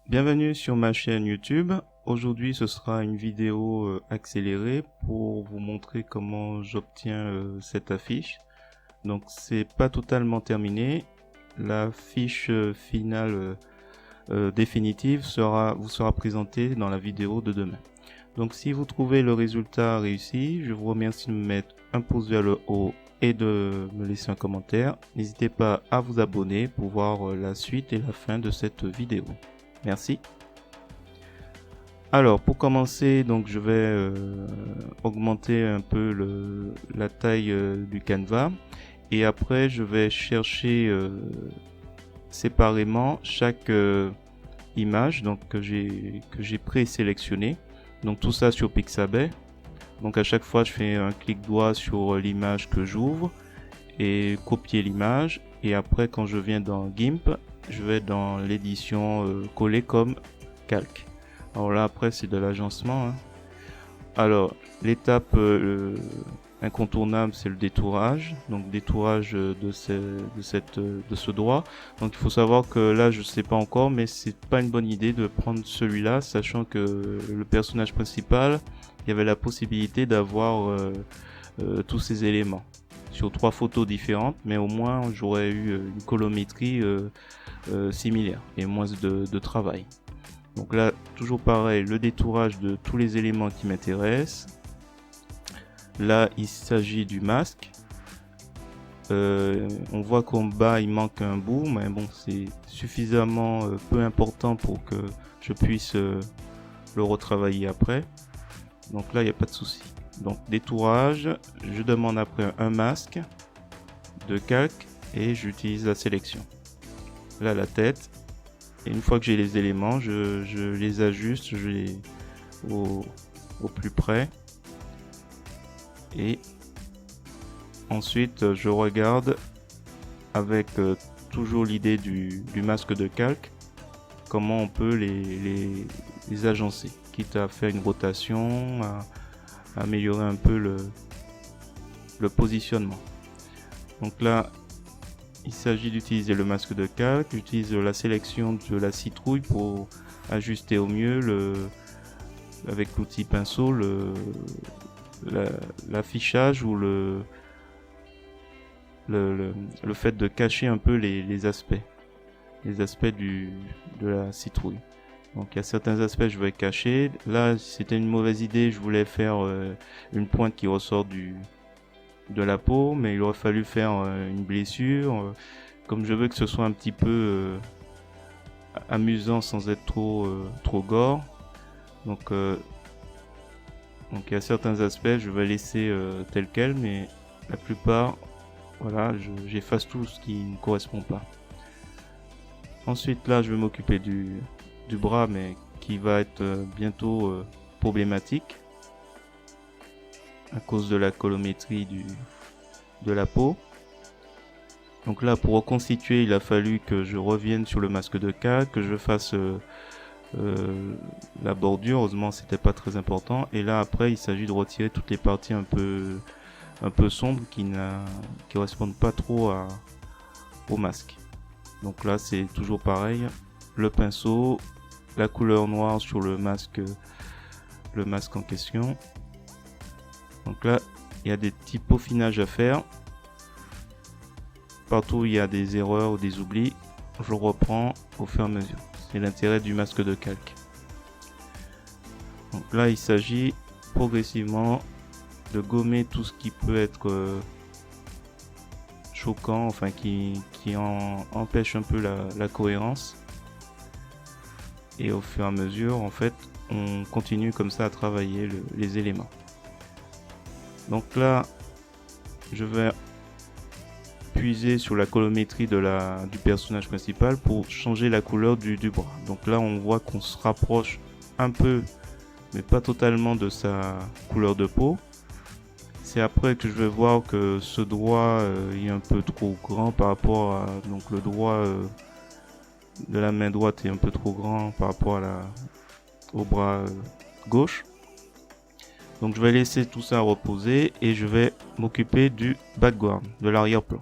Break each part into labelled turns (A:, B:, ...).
A: Bienvenue sur ma chaîne YouTube. Aujourd'hui, ce sera une vidéo accélérée pour vous montrer comment j'obtiens cette affiche. Donc, c'est pas totalement terminé. La fiche finale définitive vous sera présentée dans la vidéo de demain. Donc, si vous trouvez le résultat réussi, je vous remercie de me mettre un pouce vers le haut et de me laisser un commentaire. N'hésitez pas à vous abonner pour voir la suite et la fin de cette vidéo. Merci. Alors pour commencer, donc je vais augmenter un peu la taille du canevas et après je vais chercher séparément chaque image donc que j'ai présélectionné. Donc tout ça sur Pixabay. Donc à chaque fois je fais un clic droit sur l'image que j'ouvre et copier l'image, et après quand je viens dans GIMP, je vais dans l'édition coller comme calque. Alors là après c'est de l'agencement, hein. Alors l'étape incontournable, c'est le détourage, donc détourage de ce droit. Donc il faut savoir que là je sais pas encore, mais c'est pas une bonne idée de prendre celui-là, sachant que le personnage principal, il y avait la possibilité d'avoir tous ces éléments sur 3 photos différentes, mais au moins j'aurais eu une colorimétrie similaire et moins de travail. Donc là, toujours pareil, le détourage de tous les éléments qui m'intéressent. Là, il s'agit du masque. On voit qu'en bas, il manque un bout, mais bon, c'est suffisamment peu important pour que je puisse le retravailler après. Donc là, il n'y a pas de souci. Donc détourage, je demande après un masque de calque et j'utilise la sélection. Là, la tête. Et une fois que j'ai les éléments, je les ajuste, au plus près. Et ensuite, je regarde avec toujours l'idée du masque de calque, comment on peut les agencer, quitte à faire une rotation, à améliorer un peu le positionnement. Donc là, il s'agit d'utiliser le masque de calque. J'utilise la sélection de la citrouille pour ajuster au mieux avec l'outil pinceau l'affichage ou le fait de cacher un peu les aspects de la citrouille. Donc il y a certains aspects je vais cacher. Là c'était une mauvaise idée, je voulais faire une pointe qui ressort de la peau, mais il aurait fallu faire une blessure. Comme je veux que ce soit un petit peu amusant sans être trop gore. Donc il y a certains aspects je vais laisser tel quel, mais la plupart, voilà, j'efface tout ce qui ne correspond pas. Ensuite là je vais m'occuper du bras, mais qui va être bientôt problématique à cause de la colorimétrie de la peau. Donc là, pour reconstituer, il a fallu que je revienne sur le masque de calque, que je fasse la bordure. Heureusement, c'était pas très important. Et là, après, il s'agit de retirer toutes les parties un peu sombres qui correspondent pas trop au masque. Donc là, c'est toujours pareil. Le pinceau, la couleur noire sur le masque en question. Donc là, il y a des petits peaufinages à faire. Partout où il y a des erreurs ou des oublis, je reprends au fur et à mesure. C'est l'intérêt du masque de calque. Donc là, il s'agit progressivement de gommer tout ce qui peut être choquant, enfin qui empêche un peu la cohérence. Et au fur et à mesure, en fait, on continue comme ça à travailler les éléments. Donc là, je vais puiser sur la colorimétrie du personnage principal pour changer la couleur du bras. Donc là, on voit qu'on se rapproche un peu, mais pas totalement, de sa couleur de peau. C'est après que je vais voir que ce doigt est un peu trop grand par rapport à... Donc le doigt de la main droite est un peu trop grand par rapport au bras gauche. Donc je vais laisser tout ça reposer et je vais m'occuper du background, de l'arrière-plan.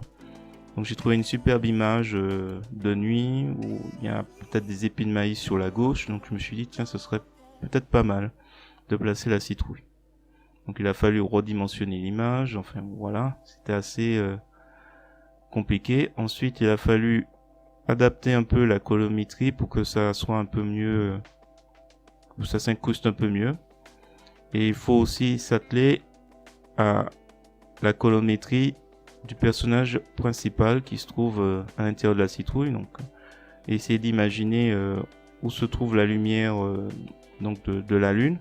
A: Donc j'ai trouvé une superbe image de nuit où il y a peut-être des épis de maïs sur la gauche. Donc je me suis dit tiens, ce serait peut-être pas mal de placer la citrouille. Donc il a fallu redimensionner l'image. Enfin voilà, c'était assez compliqué. Ensuite il a fallu adapter un peu la colorimétrie pour que ça soit un peu mieux, que ça s'incruste un peu mieux. Et il faut aussi s'atteler à la colorimétrie du personnage principal qui se trouve à l'intérieur de la citrouille. Donc, essayer d'imaginer où se trouve la lumière donc de la lune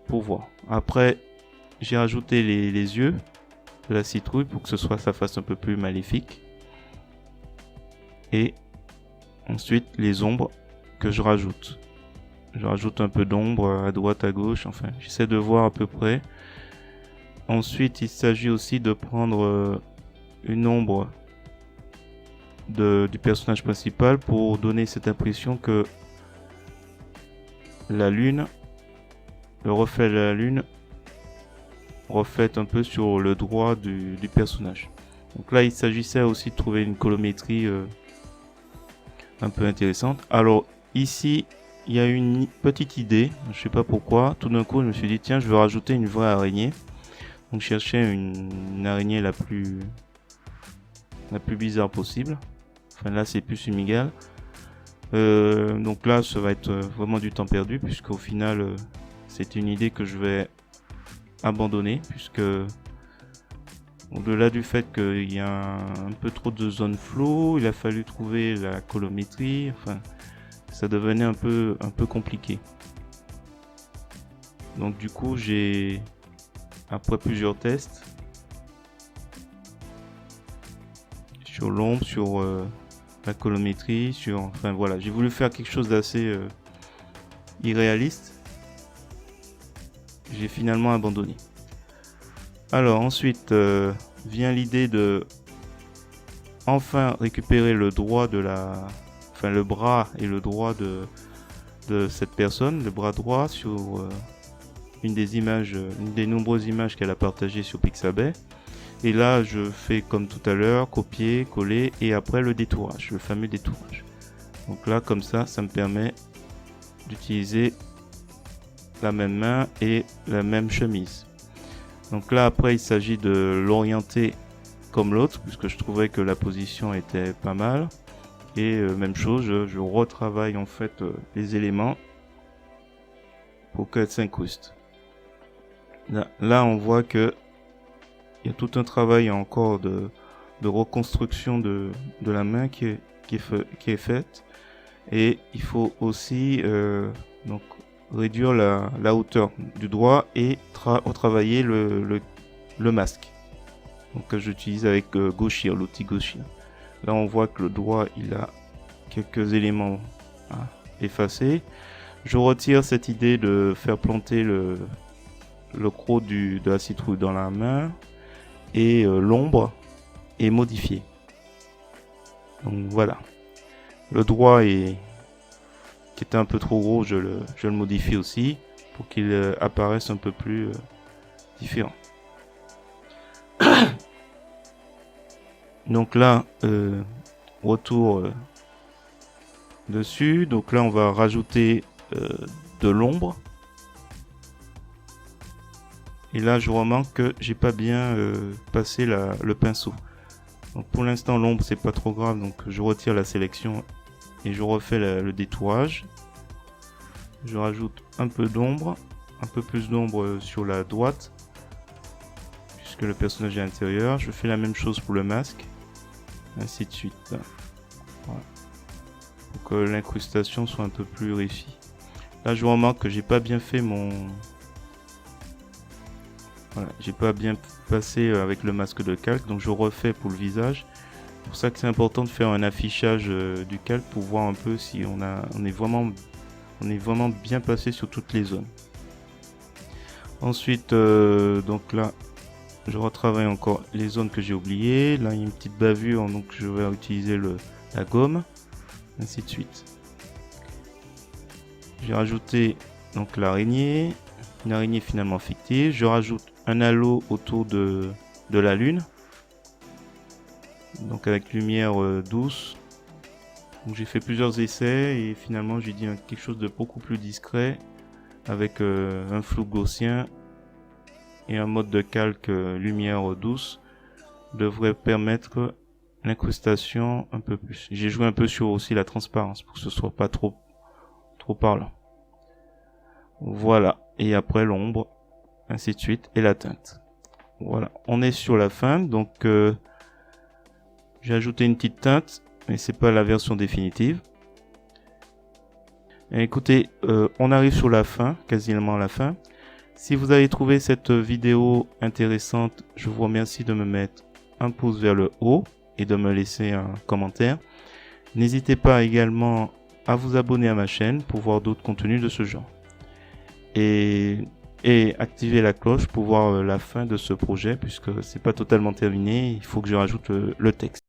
A: pour voir. Après, j'ai rajouté les yeux de la citrouille pour que ça fasse un peu plus maléfique. Et ensuite, les ombres que je rajoute. Je rajoute un peu d'ombre à droite, à gauche. Enfin, j'essaie de voir à peu près. Ensuite, il s'agit aussi de prendre une ombre du personnage principal pour donner cette impression que la lune, le reflet de la lune, reflète un peu sur le droit du personnage. Donc là, il s'agissait aussi de trouver une colorimétrie un peu intéressante. Alors ici, il y a une petite idée, je sais pas pourquoi. Tout d'un coup, je me suis dit tiens, je veux rajouter une vraie araignée. Donc je cherchais une araignée la plus bizarre possible. Enfin là c'est plus une migale. Donc là ça va être vraiment du temps perdu puisqu'au final c'est une idée que je vais abandonner puisque au-delà du fait qu'il y a un peu trop de zones floues, il a fallu trouver la colorimétrie. Enfin ça devenait un peu compliqué. Donc du coup après plusieurs tests sur l'ombre, sur la colorimétrie, enfin voilà, j'ai voulu faire quelque chose d'assez irréaliste. J'ai finalement abandonné. Alors ensuite vient l'idée de enfin récupérer le droit le bras et le droit de cette personne, le bras droit sur une des nombreuses images qu'elle a partagées sur Pixabay. Et là, je fais comme tout à l'heure, copier, coller et après le détourage, le fameux détourage. Donc là, comme ça me permet d'utiliser la même main et la même chemise. Donc là, après, il s'agit de l'orienter comme l'autre, puisque je trouvais que la position était pas mal. Et même chose, je retravaille en fait les éléments pour qu'elle s'incruste. Là, on voit que il y a tout un travail encore de reconstruction de la main qui est faite. Et il faut aussi donc réduire la hauteur du doigt et retravailler le masque. Donc que j'utilise avec Gauchir, l'outil Gauchir. Là, on voit que le doigt, il a quelques éléments à effacer. Je retire cette idée de faire planter le croc de la citrouille dans la main et l'ombre est modifiée. Donc voilà. Le droit qui était un peu trop gros, je le modifie aussi pour qu'il apparaisse un peu plus différent. Donc là, retour dessus. Donc là, on va rajouter de l'ombre. Et là, je remarque que j'ai pas bien passé le pinceau. Donc pour l'instant, l'ombre, c'est pas trop grave. Donc je retire la sélection et je refais le détourage. Je rajoute un peu d'ombre, un peu plus d'ombre sur la droite, puisque le personnage est à l'intérieur. Je fais la même chose pour le masque, ainsi de suite. Voilà. Pour que l'incrustation soit un peu plus réussie. Là, je remarque que j'ai pas bien fait j'ai pas bien passé avec le masque de calque, donc je refais pour le visage. C'est pour ça que c'est important de faire un affichage du calque pour voir un peu si on est vraiment bien passé sur toutes les zones. Ensuite, donc là, je retravaille encore les zones que j'ai oubliées. Là, il y a une petite bavure, donc je vais utiliser la gomme, ainsi de suite. J'ai rajouté donc l'araignée, une araignée finalement fictive. Je rajoute un halo autour de la lune. donc avec lumière douce. Donc j'ai fait plusieurs essais et finalement j'ai dit quelque chose de beaucoup plus discret avec un flou gaussien et un mode de calque lumière douce devrait permettre l'incrustation un peu plus. J'ai joué un peu sur aussi la transparence pour que ce soit pas trop parlant. Voilà, et après l'ombre, ainsi de suite, et la teinte. Voilà, on est sur la fin, donc j'ai ajouté une petite teinte, mais c'est pas la version définitive. Et écoutez, on arrive sur la fin, quasiment à la fin. Si vous avez trouvé cette vidéo intéressante, je vous remercie de me mettre un pouce vers le haut et de me laisser un commentaire. N'hésitez pas également à vous abonner à ma chaîne pour voir d'autres contenus de ce genre. Et activer la cloche pour voir la fin de ce projet puisque c'est pas totalement terminé, il faut que je rajoute le texte.